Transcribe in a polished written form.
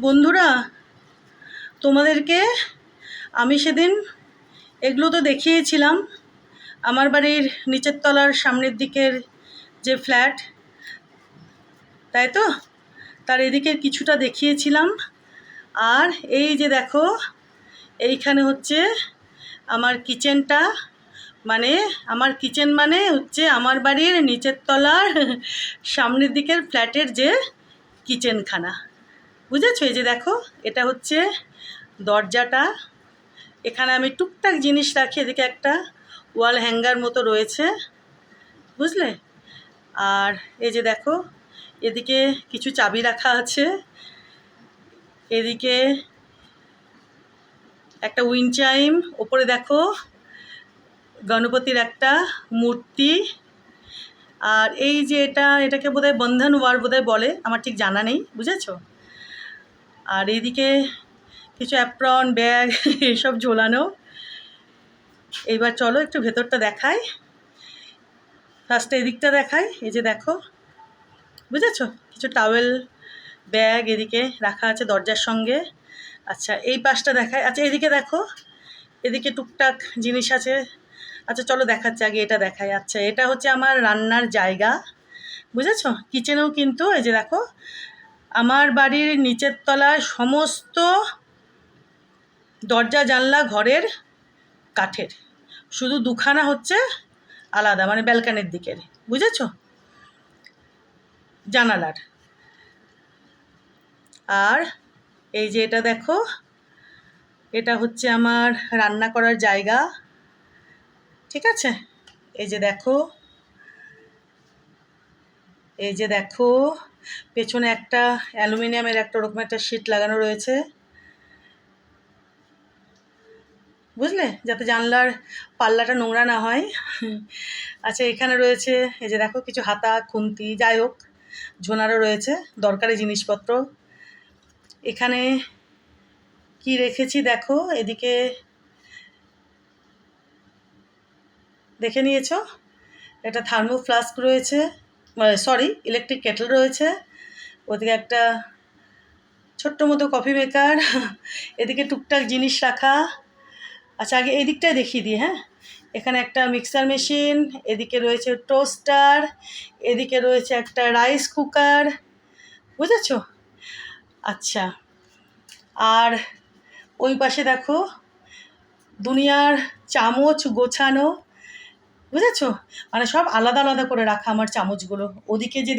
বন্ধুরা, তোমাদেরকে আমি সেদিন এগুলো তো দেখিয়েছিলাম, আমার বাড়ির নিচের তলার সামনের দিকের যে ফ্ল্যাট, তাই তো, তার এদিকের কিছুটা দেখিয়েছিলাম। আর এই যে দেখো, এইখানে হচ্ছে আমার কিচেনটা, মানে আমার কিচেন মানে হচ্ছে আমার বাড়ির নিচের তলার সামনের দিকের ফ্ল্যাটের যে কিচেনখানা, বুঝেছো? এই যে দেখো, এটা হচ্ছে দরজাটা। এখানে আমি টুকটাক জিনিস রাখি, এদিকে একটা ওয়াল হ্যাঙ্গার মতো রয়েছে, বুঝলে? আর এই যে দেখো, এদিকে কিছু চাবি রাখা আছে, এদিকে একটা উইন্ড চাইম, ওপরে দেখো গণপতির একটা মূর্তি। আর এই যে এটাকে বোধহয় বন্ধন ওয়ার বোধহয় বলে, আমার ঠিক জানা নেই, বুঝেছো? আর এইদিকে কিছু অ্যাপ্রন, ব্যাগ এসব ঝোলানো। এইবার চলো একটু ভেতরটা দেখাই। ফার্স্টে এদিকটা দেখাই। এই যে দেখো, বুঝেছো? কিছু টাওয়েল, ব্যাগ এদিকে রাখা আছে দরজার সঙ্গে। আচ্ছা, এই পাশটা দেখাই। আচ্ছা, এদিকে দেখো, এদিকে টুকটাক জিনিস আছে। আচ্ছা চলো দেখাচ্ছি, আগে এটা দেখাই। আচ্ছা, এটা হচ্ছে আমার রান্নার জায়গা, বুঝেছো? কিচেনেও কিন্তু এই যে দেখো, আমার বাড়ির নিচের তলায় সমস্ত দরজা জানলা ঘরের কাঠের, শুধু দুখানা হচ্ছে আলাদা, মানে ব্যালকানির দিকের, বুঝেছো, জানালার। আর এই যে এটা দেখো, এটা হচ্ছে আমার রান্না করার জায়গা, ঠিক আছে? এই যে দেখো, এই যে দেখো, পেছনে একটা অ্যালুমিনিয়ামের একটা ওরকম একটা শিট লাগানো রয়েছে, বুঝলে, যাতে জানলার পাল্লাটা নোংরা না হয়। আচ্ছা, এখানে রয়েছে এই যে দেখো কিছু হাতা, খুন্তি, যাই হোক, ঝোনারও রয়েছে দরকারি জিনিসপত্র। এখানে কি রেখেছি দেখো, এদিকে দেখে নিয়েছো, একটা থার্মো ফ্লাস্ক রয়েছে, সরি ইলেকট্রিক কেটল রয়েছে, ওদিকে একটা ছোট্ট মতো কফি মেকার, এদিকে টুকটাক জিনিস রাখা। আচ্ছা, আগে এই দিকটাই দেখিয়ে দিই, হ্যাঁ। এখানে একটা মিক্সার মেশিন, এদিকে রয়েছে টোস্টার, এদিকে রয়েছে একটা রাইস কুকার, বুঝেছো? আচ্ছা, আর ওই পাশে দেখো দুনিয়ার চামচ গোছানো, বুঝেছো? মানে সব আলাদা আলাদা করে রাখা আমার চামচগুলো। ওদিকে যে